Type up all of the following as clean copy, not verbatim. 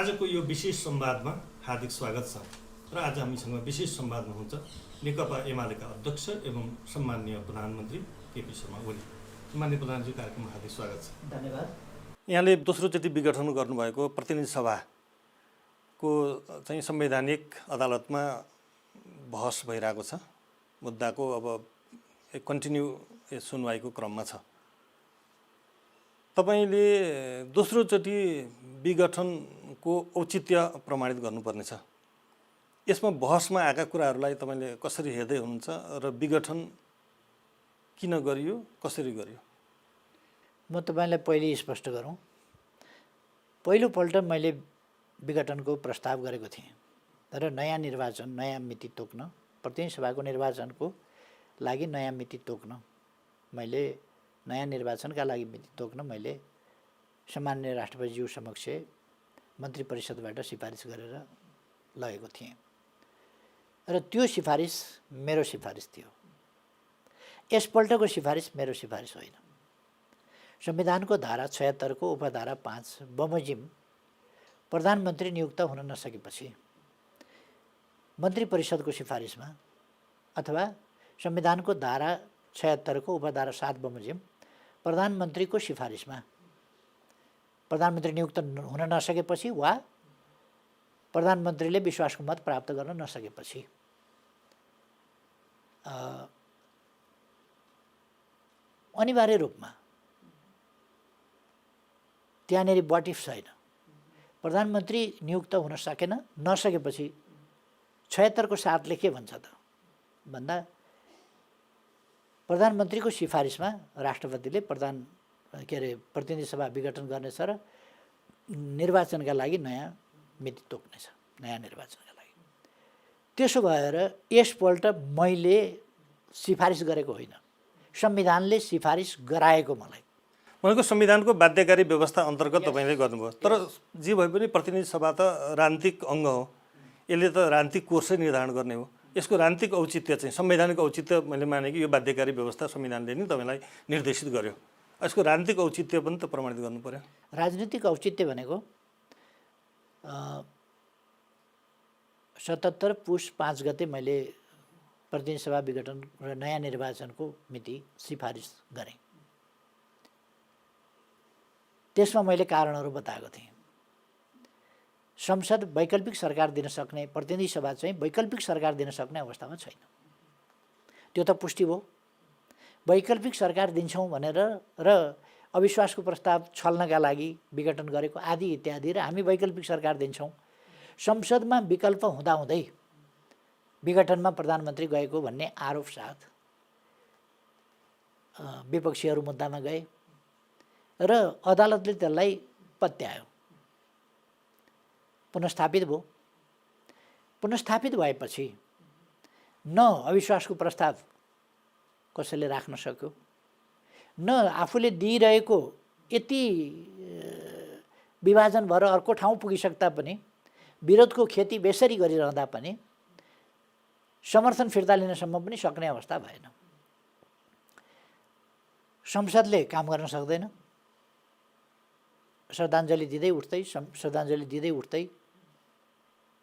आजको यो विशेष संवादमा हार्दिक स्वागत छ र आज हामीसँग विशेष संवादमा हुन्छ नेकपा एमालेका अध्यक्ष एवं सम्माननीय प्रधानमन्त्री केपी शर्मा ओली। सम्माननीय प्रधानमन्त्री, कार्यक्रममा हार्दिक स्वागत छ। धन्यवाद। यहाँले दोस्रोचोटि विघटन गर्नुभएको प्रतिनिधि सभाको चाहिँ संवैधानिक अदालतमा बहस भइरहेको छ। मुद्दाको अब कन्टिन्यू सुनवाईको क्रममा छ। तपाईले दोस्रोचोटि विघटनको औचित्य प्रमाणित गर्नुपर्नेछ। यसमा बहसमा आएका कुराहरूलाई तपाईले कसरी हेर्दै हुनुहुन्छ र विघटन किन गरियो, कसरी गरियो? म तपाईलाई पहिले स्पष्ट गरौँ। पहिलोपल्ट मैले विघटनको प्रस्ताव गरेको थिएँ र नयाँ निर्वाचन, नयाँ मिति तोक्न, प्रतिनिधि सभाको निर्वाचनको लागि नयाँ मिति तोक्न, मैले नयाँ निर्वाचनका लागि मिति तोक्न मैले सम्माननीय राष्ट्रपतिज्यू समक्ष मन्त्री परिषदबाट सिफारिस गरेर लगेको थिएँ र त्यो सिफारिस मेरो सिफारिस थियो। यसपल्टको सिफारिस मेरो सिफारिस होइन। संविधानको धारा 76 को उपधारा 5 बमोजिम प्रधानमन्त्री नियुक्त हुन नसकेपछि मन्त्री परिषदको सिफारिसमा अथवा संविधानको धारा 76 को उपधारा 7 बमोजिम प्रधानमन्त्रीको सिफारिसमा प्रधानमन्त्री नियुक्त हुन नसकेपछि वा प्रधानमन्त्रीले विश्वासको मत प्राप्त गर्न नसकेपछि अनिवार्य रूपमा त्यहाँनेरि व्हाट इफ छैन। प्रधानमन्त्री नियुक्त हुन नसकेपछि 76 को 7 ले के भन्छ त भन्दा प्रधानमन्त्रीको सिफारिसमा राष्ट्रपतिले प्रतिनिधि सभा विघटन गर्नेछ र निर्वाचनका लागि नयाँ मिति तोक्नेछ, नयाँ निर्वाचनका लागि। त्यसो भएर यसपल्ट मैले सिफारिस गरेको होइन, संविधानले सिफारिस गराएको मलाई। भनेको संविधानको बाध्यकारी व्यवस्था अन्तर्गत तपाईँले गर्नुभयो। तर जे भए पनि प्रतिनिधि सभा त राजनीतिक अङ्ग हो, यसले त राजनीतिक कोर्सै निर्धारण गर्ने हो। यसको राजनीतिक औचित्य चाहिँ संवैधानिक औचित्य मैले माने कि यो बाध्यकारी व्यवस्था संविधानले नै तपाईँलाई निर्देशित गर्यो। यसको राजनीतिक औचित्य पनि त प्रमाणित गर्नु पर्यो। राजनीतिक औचित्य भनेको 77 पुस 5 गते मैले प्रतिनिधि सभा विघटन र नयाँ निर्वाचनको मिति सिफारिस गरेँ। त्यसमा मैले कारणहरू बताएको थिएँ। संसद वैकल्पिक सरकार दिन सक्ने, प्रतिनिधि सभा चाहिँ वैकल्पिक सरकार दिन सक्ने अवस्थामा छैन। त्यो त पुष्टि भयो। वैकल्पिक सरकार दिन्छौँ भनेर र अविश्वासको प्रस्ताव छल्नका लागि विघटन गरेको आदि इत्यादि र हामी वैकल्पिक सरकार दिन्छौँ, संसदमा विकल्प हुँदाहुँदै विघटनमा प्रधानमन्त्री गएको भन्ने आरोप साथ विपक्षीहरू मुद्दामा गए र अदालतले त्यसलाई पत्यायो, पुनस्थापित भयो। पुनस्थापित भएपछि न अविश्वासको प्रस्ताव कसैले राख्न सक्यो, न आफूले दिइरहेको यति विभाजन भएर अर्को ठाउँ पुगिसक्दा पनि विरोधको खेती बेसरी गरिरहँदा पनि समर्थन फिर्ता लिनसम्म पनि सक्ने अवस्था भएन। संसदले काम गर्न सक्दैन। श्रद्धाञ्जली दिँदै उठ्दै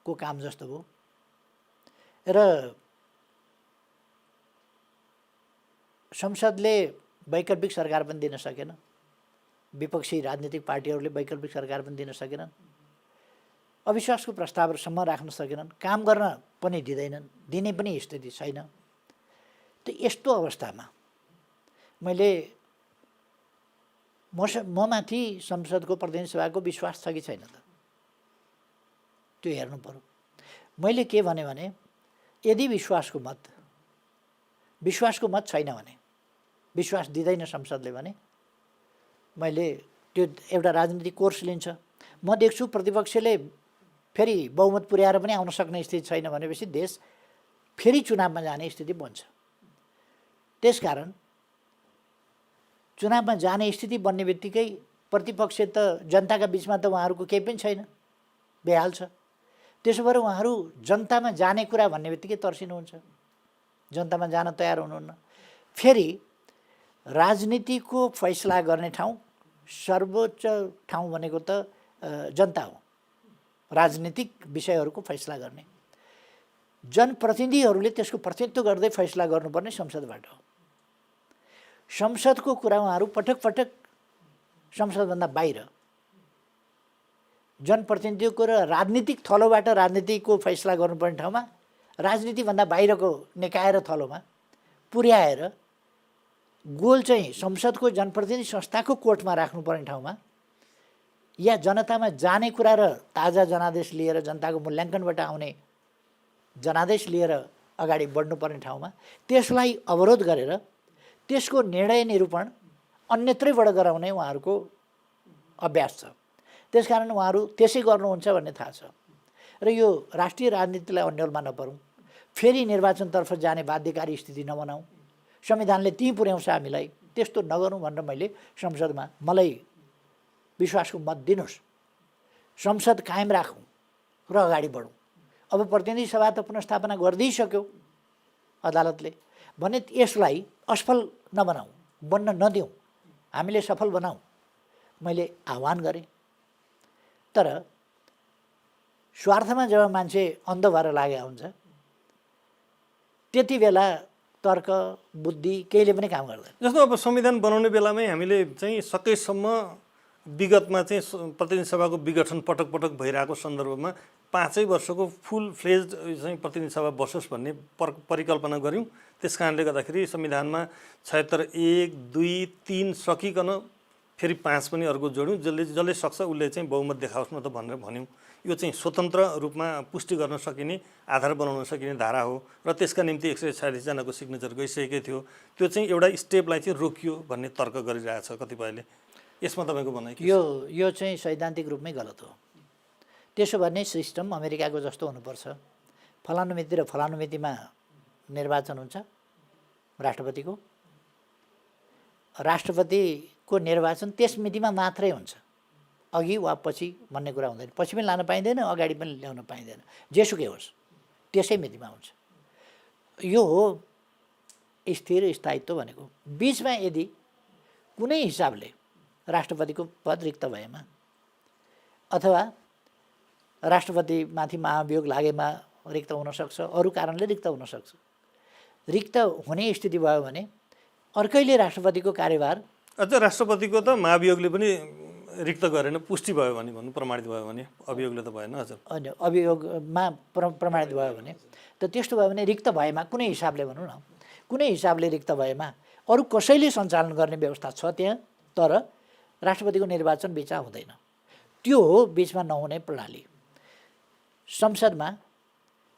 को काम जस्तो भयो र संसदले वैकल्पिक सरकार पनि दिन सकेन। विपक्षी राजनीतिक पार्टीहरूले वैकल्पिक सरकार पनि दिन सकेनन्। अविश्वासको प्रस्तावसम्म राख्न सकेनन्। काम गर्न पनि दिँदैनन्, दिने पनि स्थिति छैन। त यस्तो अवस्थामा मैले ममाथि संसदको प्रतिनिधि सभाको विश्वास छ कि छैन त त्यो हेर्नु पर्यो। मैले के भने यदि विश्वासको मत छैन भने, विश्वास दिँदैन संसदले भने मैले त्यो एउटा राजनीतिक कोर्स लिन्छ। म देख्छु प्रतिपक्षले फेरि बहुमत पुर्याएर पनि आउन सक्ने स्थिति छैन भनेपछि देश फेरि चुनावमा जाने स्थिति बन्छ। त्यसकारण चुनावमा जाने स्थिति बन्ने बित्तिकै प्रतिपक्ष त जनताका बिचमा त उहाँहरूको केही पनि छैन, बेहाल छ। त्यसो भएर उहाँहरू जनतामा जाने कुरा भन्ने बित्तिकै तर्सिनुहुन्छ, जनतामा जान तयार हुनुहुन्न। फेरि राजनीतिको फैसला गर्ने ठाउँ, सर्वोच्च ठाउँ भनेको त जनता हो। राजनीतिक विषयहरूको फैसला गर्ने। जनप्रतिनिधिहरूले त्यसको प्रतिनिधित्व गर्दै फैसला गर्नुपर्ने संसदबाट हो। संसदको कुरा उहाँहरू पटक पटक संसदभन्दा बाहिर जनप्रतिनिधिको र राजनीतिक थलोबाट राजनीतिको फैसला गर्नुपर्ने ठाउँमा राजनीतिभन्दा बाहिरको निकाय र थलोमा पुर्याएर गोल चाहिँ संसदको जनप्रतिनिधि संस्थाको कोर्टमा राख्नुपर्ने ठाउँमा या जनतामा जाने कुरा र ताजा जनादेश लिएर जनताको मूल्याङ्कनबाट आउने जनादेश लिएर अगाडि बढ्नुपर्ने ठाउँमा त्यसलाई अवरोध गरेर त्यसको निर्णय निरूपण अन्यत्रैबाट गराउने उहाँहरूको अभ्यास छ। त्यसकारण उहाँहरू त्यसै गर्नुहुन्छ भन्ने थाहा छ र यो राष्ट्रिय राजनीतिलाई अन्यलमा नपरौँ, फेरि निर्वाचनतर्फ जाने बाध्यकारी स्थिति नबनाऊँ, संविधानले त्यहीँ पुर्याउँछ हामीलाई, त्यस्तो नगरौँ भनेर मैले संसदमा मलाई विश्वासको मत दिनुहोस्, संसद कायम राखौँ र अगाडि बढौँ। अब प्रतिनिधि सभा त पुनर्स्थापना गरिदिइसक्यो अदालतले भने यसलाई असफल नबनाऊ, बन्न नदिउँ, हामीले सफल बनाऊँ मैले आह्वान गरेँ। तर स्वार्थमा जब मान्छे अन्ध भएर लागेको हुन्छ त्यति बेला तर्क बुद्धि केहीले पनि काम गर्दैन। जस्तो अब संविधान बनाउने बेलामै हामीले चाहिँ सकेसम्म विगतमा चाहिँ प्रतिनिधि सभाको विघटन पटक पटक भइरहेको सन्दर्भमा 5 वर्षको फुल फ्लेज्ड चाहिँ प्रतिनिधि सभा बसोस् भन्ने परिकल्पना गऱ्यौँ। त्यस कारणले गर्दाखेरि संविधानमा 76 1 2 3 सकिकन फेरि 5 पनि अर्को जोड्यौँ। जसले सक्छ उसले चाहिँ बहुमत देखाओस् न त भनेर भन्यौँ। यो चाहिँ स्वतन्त्र रूपमा पुष्टि गर्न सकिने आधार बनाउन सकिने धारा हो र त्यसका निम्ति 146 जनाको सिग्नेचर गइसकेकै थियो। त्यो चाहिँ एउटा स्टेपलाई चाहिँ रोकियो भन्ने तर्क गरिरहेछ कतिपयले। यसमा तपाईँको भनाइ के छ? यो चाहिँ सैद्धान्तिक रूपमै गलत हो। त्यसो भने सिस्टम अमेरिकाको जस्तो हुनुपर्छ, फलानु मिति र फलानु मितिमा निर्वाचन हुन्छ राष्ट्रपतिको, राष्ट्रपतिको निर्वाचन त्यस मितिमा मात्रै हुन्छ, अघि वा पछि भन्ने कुरा हुँदैन। पछि पनि लान पाइँदैन, अगाडि पनि ल्याउन पाइँदैन, जेसुकै होस् त्यसै मितिमा हुन्छ। यो हो स्थिर स्थायित्व भनेको। बिचमा यदि कुनै हिसाबले राष्ट्रपतिको पद रिक्त भएमा अथवा राष्ट्रपतिमाथि महाभियोग लागेमा रिक्त हुनसक्छ, अरू कारणले रिक्त हुनसक्छ, रिक्त हुने स्थिति भयो भने अर्कैले राष्ट्रपतिको कार्यभार अझ राष्ट्रपतिको त महाभियोगले पनि रिक्त गरेन, पुष्टि भयो भने भन्नु, प्रमाणित भयो भने, अभियोगले त भएन। हजुर होइन, अभियोगमा प्रमाणित भयो भने त त्यस्तो भयो भने रिक्त भएमा कुनै हिसाबले भनौँ न, कुनै हिसाबले रिक्त भएमा अरू कसैले सञ्चालन गर्ने व्यवस्था छ त्यहाँ, तर राष्ट्रपतिको निर्वाचन बिचमा हुँदैन। त्यो हो बिचमा नहुने प्रणाली। संसदमा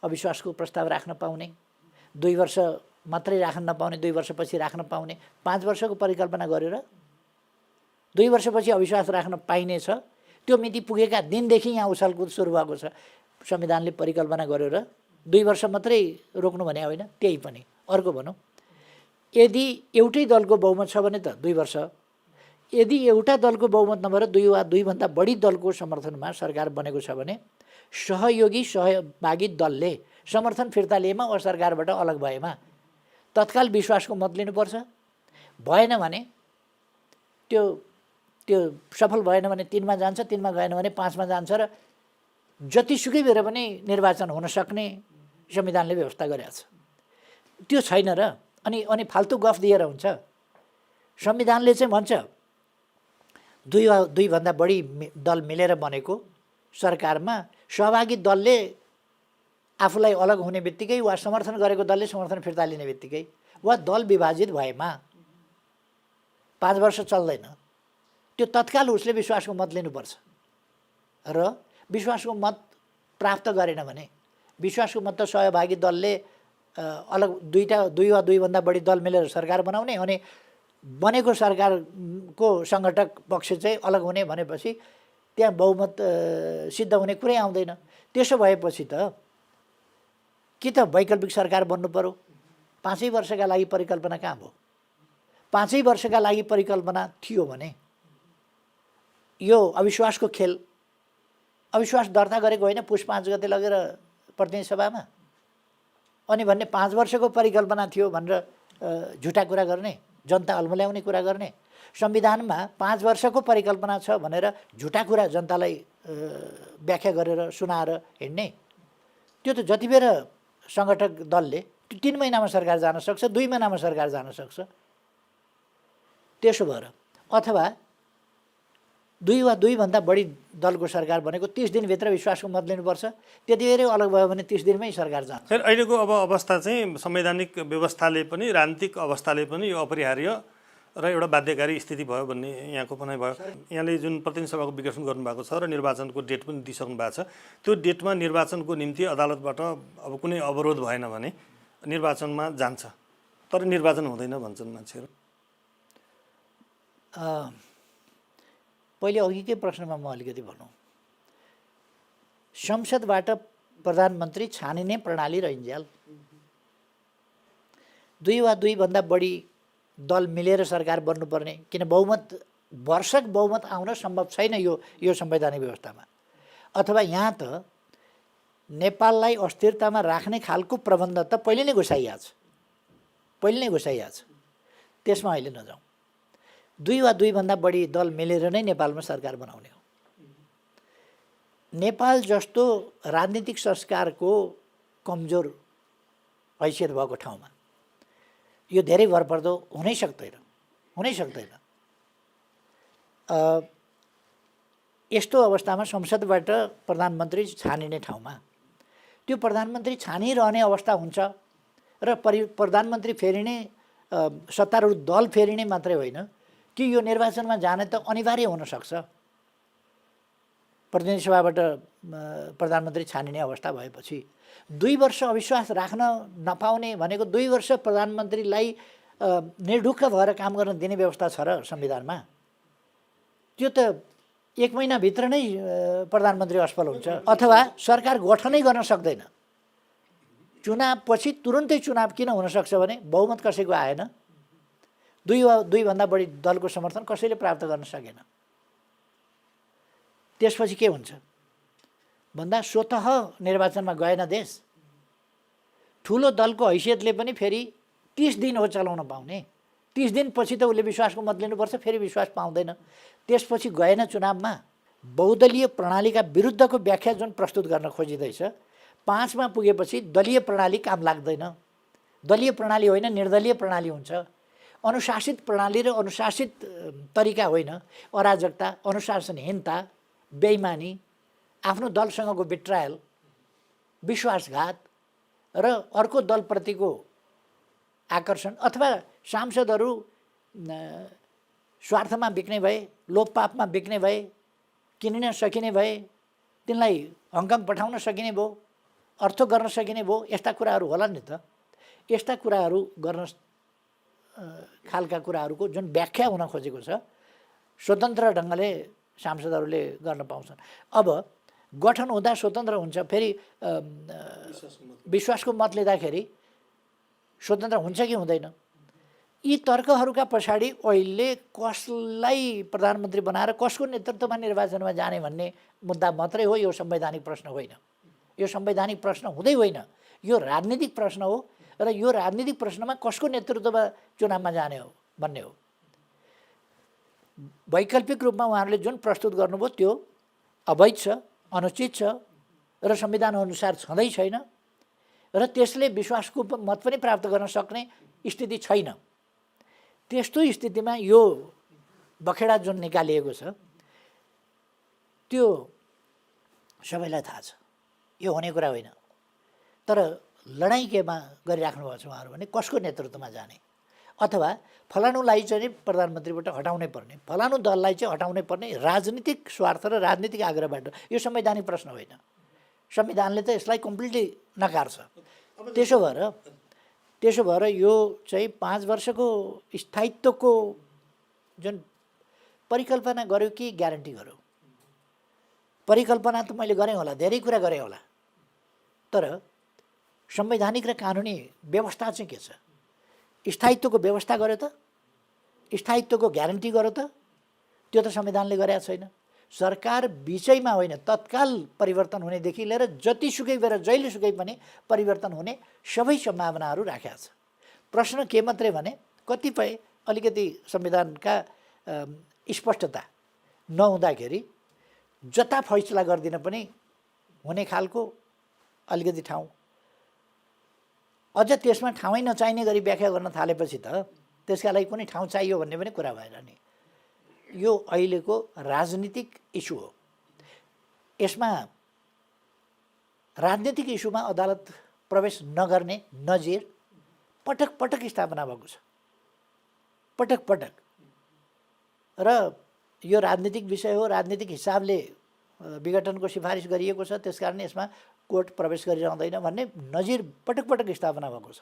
अविश्वासको प्रस्ताव राख्न पाउने, 2 वर्ष मात्रै राख्न नपाउने, 2 वर्षपछि राख्न पाउने, 5 वर्षको परिकल्पना गरेर 2 वर्षपछि अविश्वास राख्न पाइनेछ, त्यो मिति पुगेका दिनदेखि यहाँ उछलकुद सुरु भएको छ। संविधानले परिकल्पना गरेर 2 वर्ष मात्रै रोक्नु भने होइन, त्यही पनि अर्को भनौँ, यदि एउटै दलको बहुमत छ भने त 2 वर्ष, यदि एउटा दलको बहुमत नभएर 2 वा 2 भन्दा बढी दलको समर्थनमा सरकार बनेको छ भने सहभागी दलले समर्थन फिर्ता लिएमा वा सरकारबाट अलग भएमा तत्काल विश्वासको मत लिनुपर्छ। भएन भने त्यो सफल भएन भने 3मा जान्छ, 3मा गएन भने 5मा जान्छ र जतिसुकै बेर पनि निर्वाचन हुन सक्ने संविधानले व्यवस्था गरेको छ। त्यो छैन र अनि फाल्तु गफ दिएर हुन्छ। संविधानले चाहिँ भन्छ 2 वा 2 भन्दा बढी दल मिलेर बनेको सरकारमा सहभागी दलले आफूलाई अलग हुने बित्तिकै वा समर्थन गरेको दलले समर्थन फिर्ता लिने बित्तिकै वा दल विभाजित भएमा 5 वर्ष चल्दैन, त्यो तत्काल उसले विश्वासको मत लिनुपर्छ र विश्वासको मत प्राप्त गरेन भने विश्वासको मत त सहभागी दलले अलग 2 वा 2 भन्दा बढी दल मिलेर सरकार बनाउने, अनि बनेको सरकारको सङ्गठक पक्ष चाहिँ अलग हुने भनेपछि त्यहाँ बहुमत सिद्ध हुने कुरै आउँदैन। त्यसो भएपछि त कि त वैकल्पिक सरकार बन्नु पर्यो। 5 वर्षका लागि परिकल्पना कहाँ भयो? 5 वर्षका लागि परिकल्पना थियो भने यो अविश्वासको खेल, अविश्वास दर्ता गरेको होइन पुस 5 गते लगेर प्रतिनिधि सभामा, अनि भन्ने 5 वर्षको परिकल्पना थियो भनेर झुटा कुरा गर्ने, जनता अल्मल्याउने कुरा गर्ने, संविधानमा 5 वर्षको परिकल्पना छ भनेर झुटा कुरा जनतालाई व्याख्या गरेर सुनाएर हिँड्ने, त्यो त जति बेर सङ्गठक दलले 3 महिनामा सरकार जान सक्छ, 2 महिनामा सरकार जान सक्छ। त्यसो भएर अथवा 2 वा 2 भन्दा बढी दलको सरकार भनेको 30 दिनभित्र विश्वासको मत लिनुपर्छ। त्यति बेरै अलग भयो भने 30 दिनमै सरकार जान्छ। फेरि अहिलेको अब अवस्था चाहिँ संवैधानिक व्यवस्थाले पनि राजनीतिक अवस्थाले पनि यो अपरिहार्य र एउटा बाध्यकारी स्थिति भयो भन्ने यहाँको भनाइ भयो। यहाँले जुन प्रतिनिधि सभाको विघोषण गर्नुभएको छ र निर्वाचनको डेट पनि दिइसक्नु भएको छ, त्यो डेटमा निर्वाचनको निम्ति अदालतबाट अब कुनै अवरोध भएन भने निर्वाचनमा जान्छ, तर निर्वाचन हुँदैन भन्छन् मान्छेहरू। पहिले अघिकै प्रश्नमा म अलिकति भनौँ, संसदबाट प्रधानमन्त्री छानिने प्रणाली रहन्जेल 2 वा 2 भन्दा बढी दल मिलेर सरकार बन्नुपर्ने, किन भरसक बहुमत आउन सम्भव छैन यो संवैधानिक व्यवस्थामा। अथवा यहाँ त नेपाललाई अस्थिरतामा राख्ने खालको प्रबन्ध त पहिले नै घोषाइएको छ, त्यसमा अहिले नजाउँ। 2 वा 2 भन्दा बढी दल मिलेर नै नेपालमा सरकार बनाउने हो। नेपाल जस्तो राजनीतिक संस्कारको कमजोर हैसियत भएको ठाउँमा यो धेरै भरपर्दो हुनै सक्दैन। यस्तो अवस्थामा संसदबाट प्रधानमन्त्री छानिने ठाउँमा त्यो प्रधानमन्त्री छानिरहने अवस्था हुन्छ र प्रधानमन्त्री फेरिने सत्तारूढ दल फेरिने मात्रै होइन कि यो निर्वाचनमा जाने त अनिवार्य हुनसक्छ। प्रतिनिधि सभाबाट प्रधानमन्त्री छानिने अवस्था भएपछि 2 वर्ष अविश्वास राख्न नपाउने भनेको 2 वर्ष प्रधानमन्त्रीलाई निर्ढुक्क भएर काम गर्न दिने व्यवस्था छ र संविधानमा? त्यो त 1 महिनाभित्र नै प्रधानमन्त्री असफल हुन्छ अथवा सरकार गठनै गर्न सक्दैन। चुनावपछि तुरुन्तै चुनाव किन हुनसक्छ भने बहुमत कसैको आएन, 2 वा 2 भन्दा बढी दलको समर्थन कसैले प्राप्त गर्न सकेन। त्यसपछि के हुन्छ भन्दा स्वतः निर्वाचनमा गएन देश। ठुलो दलको हैसियतले पनि फेरि 30 दिन हो चलाउन पाउने, 30 दिनपछि त उसले विश्वासको मत लिनुपर्छ, फेरि विश्वास पाउँदैन। त्यसपछि गएन चुनावमा। बहुदलीय प्रणालीका विरुद्धको व्याख्या जुन प्रस्तुत गर्न खोजिँदैछ, 5 मा पुगेपछि दलीय प्रणाली काम लाग्दैन। दलीय प्रणाली होइन, निर्दलीय प्रणाली हुन्छ। अनुशासित प्रणाली र अनुशासित तरिका होइन, अराजकता, अनुशासनहीनता, बेइमानी, आफ्नो दलसँगको बिट्रायल, विश्वासघात र अर्को दलप्रतिको आकर्षण अथवा सांसदहरू स्वार्थमा बिक्ने भए, लोभपापमा बिक्ने भए, किनिन सकिने भए, तिनलाई हङकङ पठाउन सकिने भयो, अर्थो गर्न सकिने भयो, यस्ता कुराहरू होला नि त। यस्ता कुराहरू गर्न खालका कुराहरूको जुन व्याख्या हुन खोजेको छ, स्वतन्त्र ढङ्गले सांसदहरूले गर्न पाउँछन्। अब गठन हुँदा स्वतन्त्र हुन्छ, फेरि विश्वासको मत लिँदाखेरि स्वतन्त्र हुन्छ कि हुँदैन? यी तर्कहरूका पछाडि अहिले कसलाई प्रधानमन्त्री बनाएर कसको नेतृत्वमा निर्वाचनमा जाने भन्ने मुद्दा मात्रै हो। यो संवैधानिक प्रश्न होइन, यो संवैधानिक प्रश्न हुँदै होइन, यो राजनीतिक प्रश्न हो। र यो राजनीतिक प्रश्नमा कसको नेतृत्वमा चुनावमा जाने हो भन्ने हो। वैकल्पिक रूपमा उहाँहरूले जुन प्रस्तुत गर्नुभयो त्यो अवैध छ, अनुचित छ र संविधान अनुसार छँदै छैन र त्यसले विश्वासको मत पनि प्राप्त गर्न सक्ने स्थिति छैन। त्यस्तो स्थितिमा यो बखेडा जुन निकालिएको छ त्यो सबैलाई थाहा छ, यो हुने कुरा होइन। तर लडाइँ केमा गरिराख्नु भएको छ उहाँहरू भने कसको नेतृत्वमा जाने, अथवा फलानुलाई चाहिँ प्रधानमन्त्रीबाट हटाउनै पर्ने, फलानु दललाई चाहिँ हटाउनै पर्ने राजनीतिक स्वार्थ र राजनीतिक आग्रहबाट। यो संवैधानिक प्रश्न होइन, संविधानले त यसलाई कम्प्लिटली नकार्छ। त्यसो भएर यो चाहिँ 5 वर्षको स्थायित्वको जुन परिकल्पना गर्यो कि ग्यारेन्टी गर्यो? परिकल्पना त मैले गरेँ होला, धेरै कुरा गरेँ होला, तर संवैधानिक र कानुनी व्यवस्था चाहिँ के छ? स्थायित्वको व्यवस्था गर्यो त? स्थायित्वको ग्यारेन्टी गर्यो त? त्यो त संविधानले गरेको छैन। सरकार बिचैमा होइन, तत्काल परिवर्तन हुनेदेखि लिएर जतिसुकै बेर जहिलेसुकै पनि परिवर्तन हुने सबै सम्भावनाहरू राखेको छ। प्रश्न के मात्रै भने कतिपय अलिकति संविधानका स्पष्टता नहुँदाखेरि जता फैसला गरिदिन पनि हुने खालको अलिकति ठाउँ, अझ त्यसमा ठाउँै नचाहिने गरी व्याख्या गर्न थालेपछि त त्यसका लागि कुनै ठाउँ चाहियो भन्ने पनि कुरा भएन नि। यो अहिलेको राजनीतिक इस्यु हो। यसमा राजनीतिक इस्युमा अदालत प्रवेश नगर्ने नजिर पटक पटक स्थापना भएको छ, पटक पटक। र यो राजनीतिक विषय हो, राजनीतिक हिसाबले विघटनको सिफारिस गरिएको छ, त्यसकारण यसमा कोर्ट प्रवेश गरिरहँदैन भन्ने नजिर पटक पटक स्थापना भएको छ।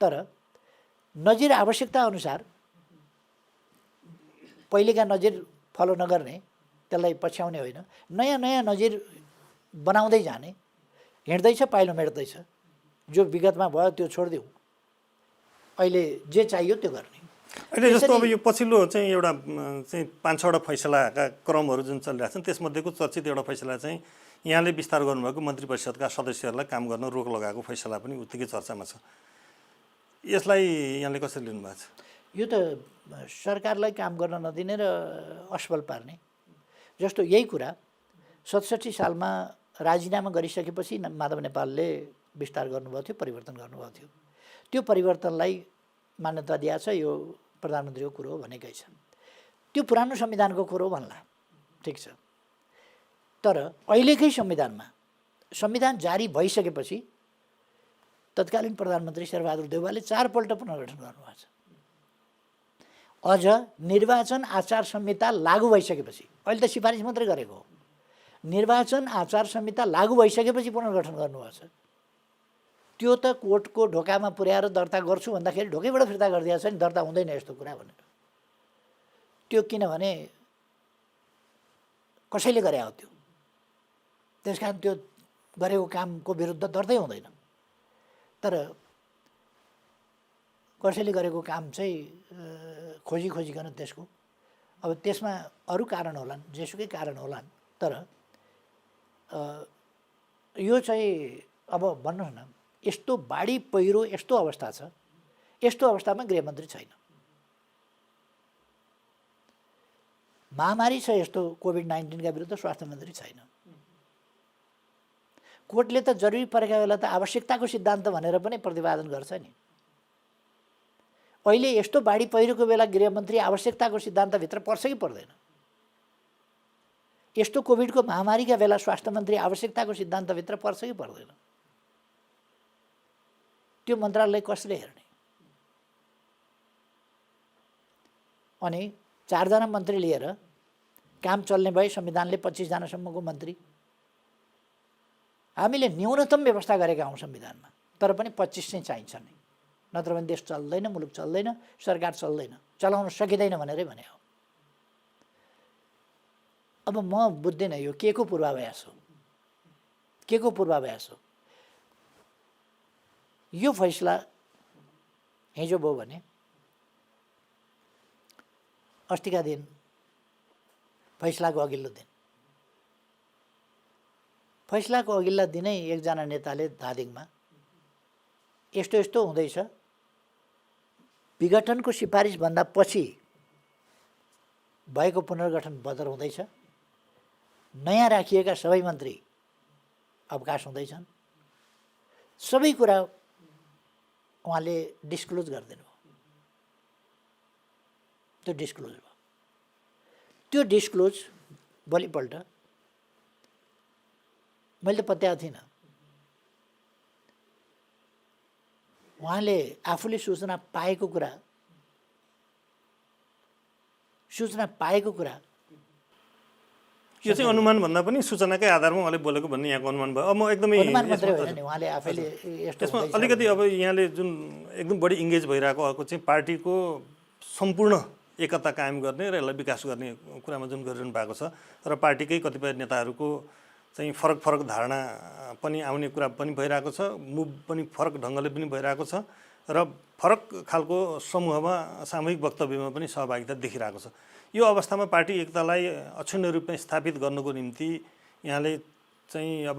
तर नजिर आवश्यकता अनुसार पहिलेका नजिर फलो नगर्ने, त्यसलाई पछ्याउने होइन, नयाँ नयाँ नजिर बनाउँदै जाने, हिँड्दैछ पाइलो मेट्दैछ। जो विगतमा भयो त्यो छोडिदिउँ, अहिले जे चाहियो त्यो गर्ने। अहिले जस्तो अब यो पछिल्लो चाहिँ एउटा चाहिँ 5-6वटा फैसलाका क्रमहरू जुन चलिरहेको छन्, त्यसमध्येको चर्चित एउटा फैसला चाहिँ यहाँले विस्तार गर्नुभएको मन्त्री परिषदका सदस्यहरूलाई काम गर्न रोक लगाएको फैसला पनि उत्तिकै चर्चामा छ। यसलाई यहाँले कसरी लिनुभएको छ? यो त सरकारलाई काम गर्न नदिने र असफल पार्ने जस्तो। यही कुरा 67 सालमा राजीनामा गरिसकेपछि माधव नेपालले विस्तार गर्नुभएको थियो, परिवर्तन गर्नुभएको थियो। त्यो परिवर्तनलाई मान्यता दिएको छ, यो प्रधानमन्त्रीको कुरो हो भनेकै छ। त्यो पुरानो संविधानको कुरो भन्ला, ठिक छ। तर अहिलेकै संविधानमा संविधान जारी भइसकेपछि तत्कालीन प्रधानमन्त्री शेरबहादुर देउवाले 4 पल्ट पुनर्गठन गर्नुभएको छ। अझ निर्वाचन आचार संहिता लागू भइसकेपछि, अहिले त सिफारिस मात्रै गरेको हो, निर्वाचन आचार संहिता लागू भइसकेपछि पुनर्गठन गर्नुभएको छ। त्यो त कोर्टको ढोकामा पुर्याएर दर्ता गर्छु भन्दाखेरि ढोकैबाट फिर्ता गरिदिएको छ नि, दर्ता हुँदैन यस्तो कुरा भनेर। त्यो किनभने कसैले गरे हो त्यो, त्यस कारण त्यो गरेको कामको विरुद्ध दर्तै हुँदैन। तर कसैले गरेको काम चाहिँ खोजिकन त्यसको, अब त्यसमा अरू कारण होलान्, जेसुकै कारण होलान्, तर यो चाहिँ अब भन्नुहोस् न, यस्तो बाढी पहिरो यस्तो अवस्था छ, यस्तो अवस्थामा गृहमन्त्री छैन। महामारी छ यस्तो कोभिड-19 का विरुद्ध स्वास्थ्य मन्त्री छैन। कोर्टले त जरुरी परेका बेला त आवश्यकताको सिद्धान्त भनेर पनि प्रतिपादन गर्छ नि। अहिले यस्तो बाढी पहिरोको बेला गृहमन्त्री आवश्यकताको सिद्धान्तभित्र पर्छ कि पर्दैन? यस्तो कोभिडको महामारीका बेला स्वास्थ्य मन्त्री आवश्यकताको सिद्धान्तभित्र पर्छ कि पर्दैन? त्यो मन्त्रालय कसले हेर्ने? अनि 4 जना मन्त्री लिएर काम चल्ने भए संविधानले 25 जनासम्मको मन्त्री, हामीले न्यूनतम व्यवस्था गरेका हौँ संविधानमा, तर पनि 25 चाहिँ चाहिन्छ नै, नत्र भने देश चल्दैन, मुलुक चल्दैन, सरकार चल्दैन, चलाउन सकिँदैन भनेरै भने हो। अब म बुझ्दिनँ यो के को पूर्वाभ्यास हो, के को पूर्वाभ्यास हो। यो फैसला हिजो भयो भने अस्तिका दिन फैसलाको अघिल्लो दिन, फैसलाको अघिल्ला दिनै एकजना नेताले धादिङमा यस्तो यस्तो हुँदैछ, विघटनको सिफारिसभन्दा पछि भएको पुनर्गठन बदर हुँदैछ, नयाँ राखिएका सबै मन्त्री अवकाश हुँदैछन्, सबै कुरा उहाँले डिस्क्लोज गरिदिनु भयो। त्यो डिस्क्लोज भयो। त्यो डिस्क्लोज भोलिपल्ट मैले त पत्याएको थिइनँ, उहाँले आफूले सूचना पाएको कुरा यो चाहिँ अनुमान भन्दा पनि सूचनाकै आधारमा उहाँले बोलेको भन्ने यहाँको अनुमान भयो। अब म एकदमै अनुमान मात्रै होइन नि, उहाँले आफैले यस्तो यसमा अलिकति अब यहाँले जुन एकदम बढी इङ्गेज भइरहेको चाहिँ पार्टीको सम्पूर्ण एकता कायम गर्ने र यसलाई विकास गर्ने कुरामा जुन गरिरहनु भएको छ, र पार्टीकै कतिपय नेताहरूको चाहिँ फरक धारणा पनि आउने कुरा पनि भइरहेको छ, मुभ पनि फरक ढङ्गले पनि भइरहेको छ, र फरक खालको समूहमा सामूहिक वक्तव्यमा पनि सहभागिता देखिरहेको छ। यो अवस्थामा पार्टी एकतालाई अक्षुण्ण रूपमा स्थापित गर्नुको निम्ति यहाँले चाहिँ अब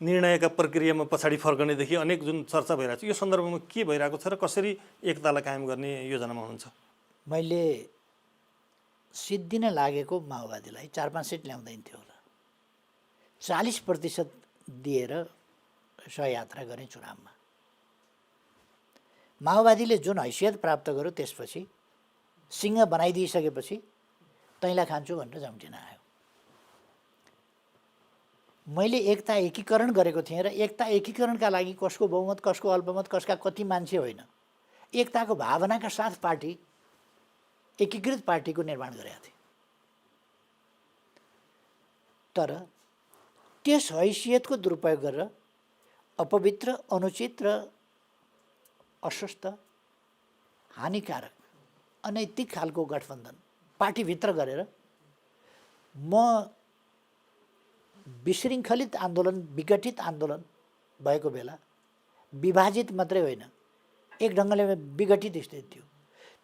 निर्णयका प्रक्रियामा पछाडि फर्कनेदेखि अनेक जुन चर्चा भइरहेको छ, यो सन्दर्भमा के भइरहेको छ र कसरी एकतालाई कायम गर्ने योजनामा हुनुहुन्छ? मैले सिद्धिन लागेको माओवादीलाई 4-5 सिट ल्याउँदैन थियो होला। 40% दिएर सहयात्रा गर्ने चुनावमा माओवादीले जुन हैसियत प्राप्त गर्यो त्यसपछि सिंह बनाइदिइसकेपछि तैँलाई खान्छु भनेर जम्टिन आयो। मैले एकता एकीकरण गरेको थिएँ र एकता एकीकरणका लागि कसको बहुमत कसको अल्पमत कसका कति मान्छे होइन, एकताको भावनाका साथ पार्टी एकीकृत पार्टीको निर्माण गरेका थिए। तर त्यस हैसियतको दुरुपयोग गरेर अपवित्र, अनुचित र अस्वस्थ, हानिकारक, अनैतिक खालको गठबन्धन पार्टीभित्र गरेर म विशृङ्खलित आन्दोलन, विघटित आन्दोलन भएको बेला विभाजित मात्रै होइन, एक ढङ्गले विघटित स्थिति थियो।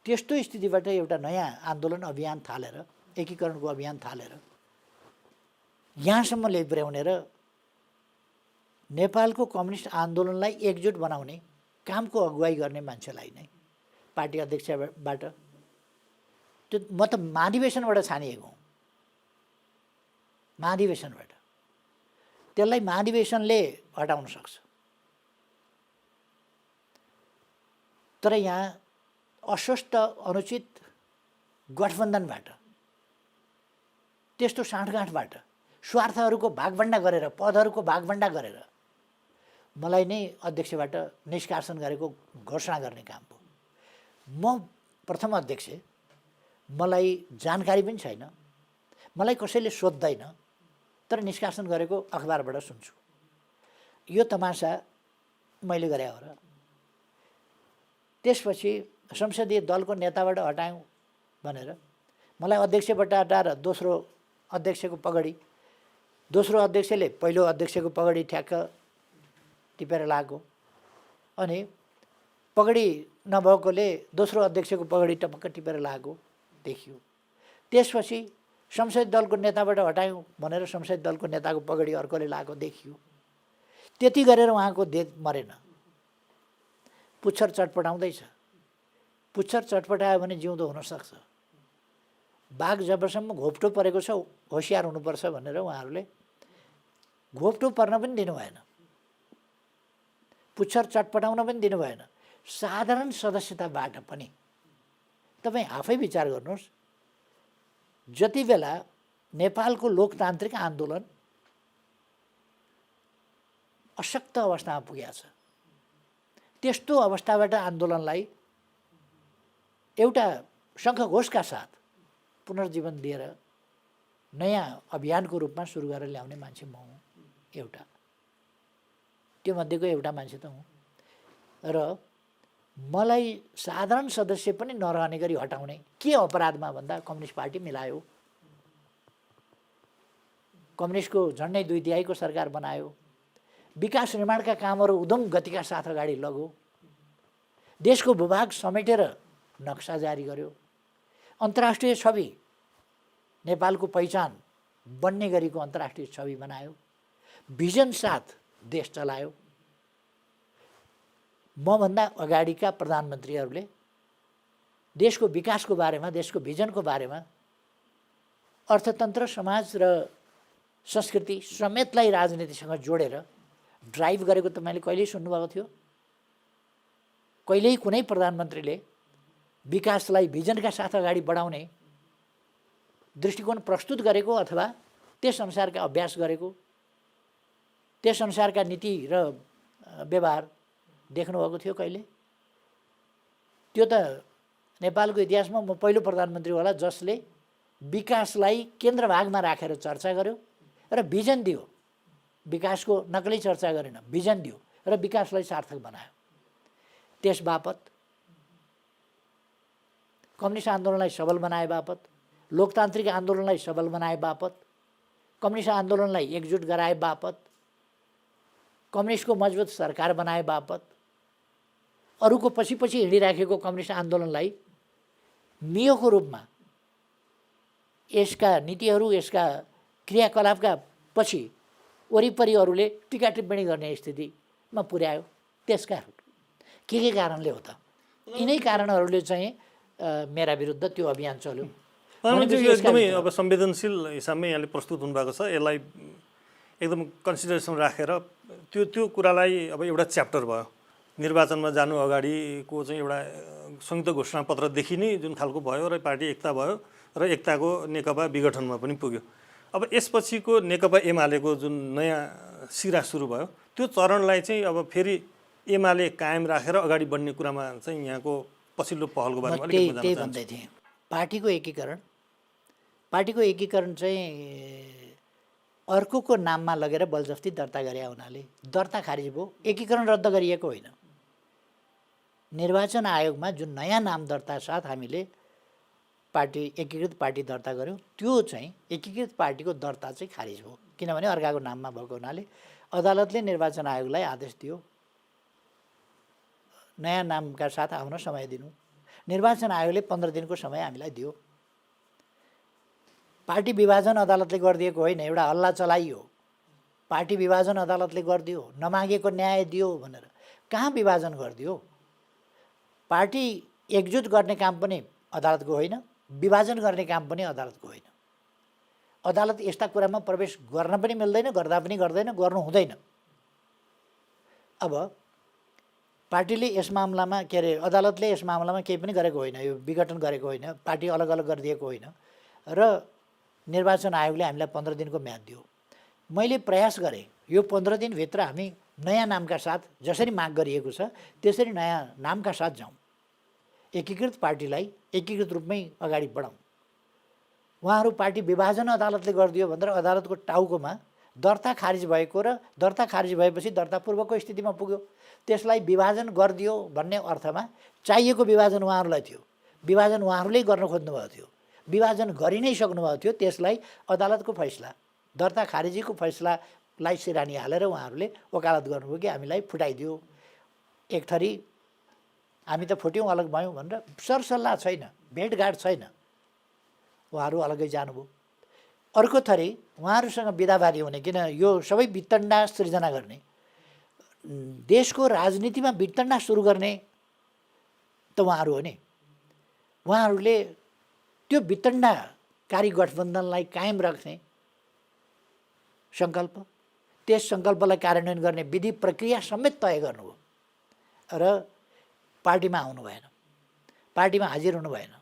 त्यस्तो स्थितिबाट एउटा नयाँ आन्दोलन अभियान थालेर, एकीकरणको अभियान थालेर यहाँसम्म ल्याइपुर्याउने र नेपालको कम्युनिस्ट आन्दोलनलाई एकजुट बनाउने कामको अगुवाई गर्ने मान्छेलाई नै पार्टी अध्यक्षबाट त्यो म त महाधिवेशनबाट छानिएको हुँ। महाधिवेशनबाट त्यसलाई महाधिवेशनले हटाउन सक्छ। तर यहाँ अस्वस्थ, अनुचित गठबन्धनबाट, त्यस्तो साँठगाँठबाट, स्वार्थहरूको भागभण्डा गरेर, पदहरूको भागभण्डा गरेर मलाई नै अध्यक्षबाट निष्कासन गरेको घोषणा गर्ने काम हो। म प्रथम अध्यक्ष, मलाई जानकारी पनि छैन, मलाई कसैले सोध्दैन, तर निष्कासन गरेको अखबारबाट सुन्छु। यो तमासा मैले गरे हो र। त्यसपछि संसदीय दलको नेताबाट हटायौँ भनेर मलाई अध्यक्षबाट हटाएर दोस्रो अध्यक्षको पगडी, दोस्रो अध्यक्षले पहिलो अध्यक्षको पगडी ठ्याक्क टिपेर लाग्यो, अनि पगडी नभएकोले दोस्रो अध्यक्षको पगडी टपक्क टिपेर लाग्यो देखियो। त्यसपछि संसदीय दलको नेताबाट हटायौँ भनेर संसदीय दलको नेताको पगडी अर्कोले लगाएको देखियो। त्यति गरेर उहाँको देह मरेन, पुच्छर चटपटाउँदैछ। पुच्छर चटपटायो भने जिउँदो हुनसक्छ। बाघ जबसम्म घोप्टो परेको छ होसियार हुनुपर्छ भनेर उहाँहरूले घोप्टो पर्न पनि दिनु भएन, पुच्छर चटपटाउन पनि दिनु भएन। साधारण सदस्यताबाट पनि तपाईँ आफै विचार गर्नुहोस्, जति बेला नेपालको लोकतान्त्रिक आन्दोलन अशक्त अवस्थामा पुगेको छ, त्यस्तो अवस्थाबाट आन्दोलनलाई एउटा शङ्खघोषका साथ पुनर्जीवन दिएर नयाँ अभियानको रूपमा सुरु गरेर ल्याउने मान्छे म हुँ एउटा, त्यो मध्येको एउटा मान्छे त हुँ। र मलाई साधारण सदस्य पनि नरहने गरी हटाउने के अपराधमा भन्दा कम्युनिस्ट पार्टी मिलायो, कम्युनिस्टको झन्डै 2 तिहाईको सरकार बनायो, विकास निर्माणका कामहरू उदम गतिका साथ अगाडि लग्यो, देशको भूभाग समेटेर नक्सा जारी गर्यो, अन्तर्राष्ट्रिय छवि, नेपालको पहिचान बन्ने गरेको अन्तर्राष्ट्रिय छवि बनायो, भिजन साथ देश चलायो। मभन्दा अगाडिका प्रधानमन्त्रीहरूले देशको विकासको बारेमा, देशको भिजनको बारेमा, अर्थतन्त्र, समाज र संस्कृति समेतलाई राजनीतिसँग जोडेर ड्राइभ गरेको त मैले कहिल्यै सुन्नुभएको थियो? कहिल्यै कुनै प्रधानमन्त्रीले विकासलाई भिजनका साथ अगाडि बढाउने दृष्टिकोण प्रस्तुत गरेको अथवा त्यसअनुसारका अभ्यास गरेको, त्यसअनुसारका नीति र व्यवहार देख्नुभएको थियो कहिले? त्यो त नेपालको इतिहासमा म पहिलो प्रधानमन्त्री होला जसले विकासलाई केन्द्र भागमा राखेर चर्चा गर्यो र भिजन दियो। विकासको नक्कली चर्चा गरेन, भिजन दियो र विकासलाई सार्थक बनायो। त्यसबापत कम्युनिस्ट आन्दोलनलाई सबल बनाए बापत, लोकतान्त्रिक आन्दोलनलाई सबल बनाए बापत, कम्युनिस्ट आन्दोलनलाई एकजुट गराए बापत, कम्युनिस्टको मजबुत सरकार बनाए बापत, अरूको पछि पछि हिँडिराखेको कम्युनिस्ट आन्दोलनलाई नियोको रूपमा यसका नीतिहरू, यसका क्रियाकलापका पछि वरिपरि अरूले टिका टिप्पणी गर्ने स्थितिमा पुर्यायो। त्यसका के कारणले हो त? यिनै कारणहरूले चाहिँ मेरा विरुद्ध त्यो अभियान चल्यो। प्रधानमन्त्री यो एकदमै अब संवेदनशील हिसाबमै यहाँले प्रस्तुत हुनुभएको छ। यसलाई एकदम कन्सिडरेसन राखेर त्यो कुरालाई अब एउटा च्याप्टर भयो। निर्वाचनमा जानु अगाडिको चाहिँ एउटा संयुक्त घोषणापत्रदेखि नै जुन खालको भयो र पार्टी एकता भयो र एकताको नेकपा विघटनमा पनि पुग्यो। अब यसपछिको नेकपा एमालेको जुन नयाँ सिरा सुरु भयो त्यो चरणलाई चाहिँ अब फेरि एमाले कायम राखेर अगाडि बढ्ने कुरामा चाहिँ यहाँको पछिल्लो पहलको बारेमा अलिकति जान्न त्यही चाहन्छु। भन्दै थिएँ। पार्टीको एकीकरण चाहिँ अर्कोको नाममा लगेर बलजफ्ती दर्ता गरे हुनाले दर्ता खारिज भयो। एकीकरण रद्द गरिएको होइन। निर्वाचन आयोगमा जुन नयाँ नाम दर्ता साथ हामीले एकीकृत पार्टी दर्ता गऱ्यौँ त्यो चाहिँ एकीकृत पार्टीको दर्ता चाहिँ खारिज भयो। किनभने अर्काको नाममा भएको हुनाले अदालतले निर्वाचन आयोगलाई आदेश दियो नयाँ नामका साथ आउन समय दिनु। निर्वाचन आयोगले 15 दिनको समय हामीलाई दियो। पार्टी विभाजन अदालतले गरिदिएको होइन, एउटा हल्ला चलाइयो। पार्टी विभाजन अदालतले गरिदियो, नमागेको न्याय दियो भनेर। कहाँ विभाजन गरिदियो? पार्टी एकजुट गर्ने काम पनि अदालतको होइन, विभाजन गर्ने काम पनि अदालतको होइन। अदालत यस्ता कुरामा प्रवेश गर्न पनि मिल्दैन, गर्दा पनि गर्दैन, गर्नु हुँदैन। अब पार्टीले यस मामलामा अदालतले यस मामलामा केही पनि गरेको होइन, यो विघटन गरेको होइन, पार्टी अलग अलग गरिदिएको होइन र निर्वाचन आयोगले हामीलाई 15 दिनको म्याद दियो। मैले प्रयास गरेँ यो 15 दिनभित्र हामी नयाँ नामका साथ जसरी माग गरिएको छ त्यसरी नयाँ नामका साथ जाउँ, एकीकृत पार्टीलाई एकीकृत रूपमै अगाडि बढाउँ। उहाँहरू पार्टी विभाजन अदालतले गरिदियो भनेर अदालतको टाउकोमा दर्ता खारिज भएको र दर्ता खारिज भएपछि दर्ता पूर्वको स्थितिमा पुग्यो। त्यसलाई विभाजन गरिदियो भन्ने अर्थमा चाहिएको विभाजन उहाँहरूलाई थियो, विभाजन उहाँहरूले गर्न खोज्नुभएको थियो, विभाजन गरि नै सक्नुभएको थियो। त्यसलाई अदालतको फैसला दर्ता खारिजीको फैसलालाई सिरानी हालेर उहाँहरूले वकालत गर्नुभयो कि हामीलाई फुटाइदियो। एक थरी हामी त फुट्यौँ अलग भयौँ भनेर सरसल्लाह छैन, भेटघाट छैन, उहाँहरू अलग्गै जानुभयो। अर्को थरी उहाँहरूसँग बिदाबारी हुने, किन यो सबै वितण्डा सृजना गर्ने, देशको राजनीतिमा वितण्डा सुरु गर्ने त उहाँहरू हो नि। उहाँहरूले त्यो वितण्डाकारी गठबन्धनलाई कायम राख्ने सङ्कल्प, त्यस सङ्कल्पलाई कार्यान्वयन गर्ने विधि प्रक्रिया समेत तय गर्नुभयो र पार्टीमा आउनु भएन, पार्टीमा हाजिर हुनु भएन।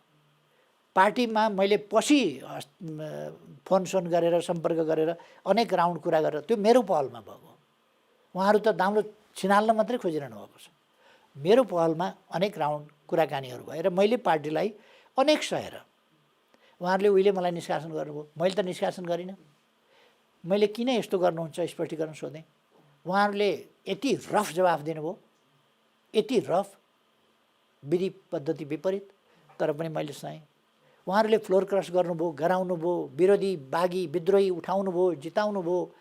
पार्टीमा मैले पछि फोन गरेर सम्पर्क गरेर अनेक राउन्ड कुरा गरेर त्यो मेरो पहलमा भएको। उहाँहरू त दाम्रो छिनाल्न मात्रै खोजिरहनु भएको छ। मेरो पहलमा अनेक राउन्ड कुराकानीहरू भयो र मैले पार्टीलाई अनेक सहेर, उहाँहरूले उहिले मलाई निष्कासन गर्नुभयो, मैले त निष्कासन गरिनँ। मैले किन यस्तो गर्नुहुन्छ स्पष्टीकरण सोधेँ। उहाँहरूले यति रफ जवाफ दिनुभयो, यति रफ, विधि पद्धति विपरीत, तर पनि मैले सहेँ। उहाँहरूले फ्लोर क्रस गर्नुभयो, गराउनुभयो, विरोधी बागी विद्रोही उठाउनुभयो, जिताउनुभयो,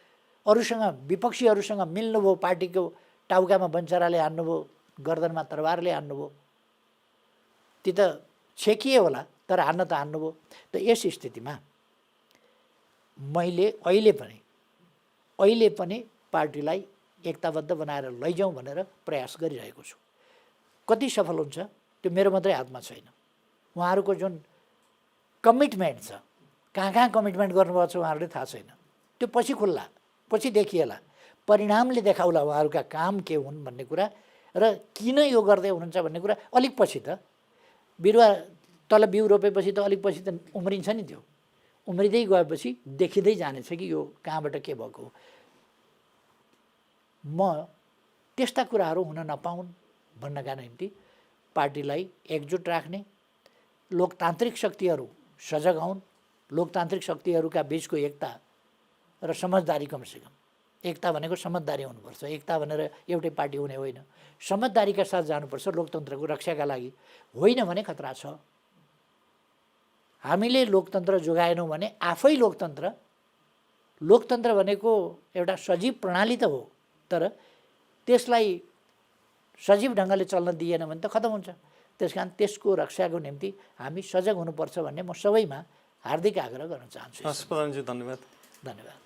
अरूसँग विपक्षीहरूसँग मिल्नुभयो, पार्टीको टाउकामा बन्चराले हान्नुभयो, गर्दनमा तरबारले हान्नुभयो। ती त छेकिए होला तर हान्न त हान्नुभयो। त यस स्थितिमा मैले अहिले पनि पार्टीलाई एकताबद्ध बनाएर लैजाउँ भनेर प्रयास गरिरहेको छु। कति सफल हुन्छ त्यो मेरो मात्रै हातमा छैन। उहाँहरूको जुन कमिटमेन्ट छ, कहाँ कमिटमेन्ट गर्नुभएको छ उहाँहरूले थाहा छैन। त्यो पछि खुल्ला, पछि देखिएला, परिणामले देखाउला उहाँहरूका काम के हुन् भन्ने कुरा र किन यो गर्दै हुनुहुन्छ भन्ने कुरा अलिक पछि त। बिरुवा तल बिउ रोपेपछि त अलिक पछि त उम्रिन्छ नि, त्यो उम्रिँदै गएपछि देखिँदै जानेछ कि यो कहाँबाट के भएको हो। म त्यस्ता कुराहरू हुन नपाउन् भन्नका निम्ति पार्टीलाई एकजुट राख्ने, लोकतान्त्रिक शक्तिहरू सजग हुन्, लोकतान्त्रिक शक्तिहरूका बिचको एकता र समझदारी, कमसेकम एकता भनेको समझदारी हुनुपर्छ। एकता भनेर एउटै पार्टी हुने होइन, समझदारीका साथ जानुपर्छ लोकतन्त्रको रक्षाका लागि। होइन भने खतरा छ। हामीले लोकतन्त्र जोगाएनौँ भने आफै लोकतन्त्र भनेको एउटा सजीव प्रणाली त हो, तर त्यसलाई सजीव ढङ्गले चल्न दिएन भने त खतम हुन्छ। त्यस कारण त्यसको रक्षाको निम्ति हामी सजग हुनुपर्छ भन्ने म सबैमा हार्दिक आग्रह गर्न चाहन्छु। हस् प्रधानजी, धन्यवाद। धन्यवाद।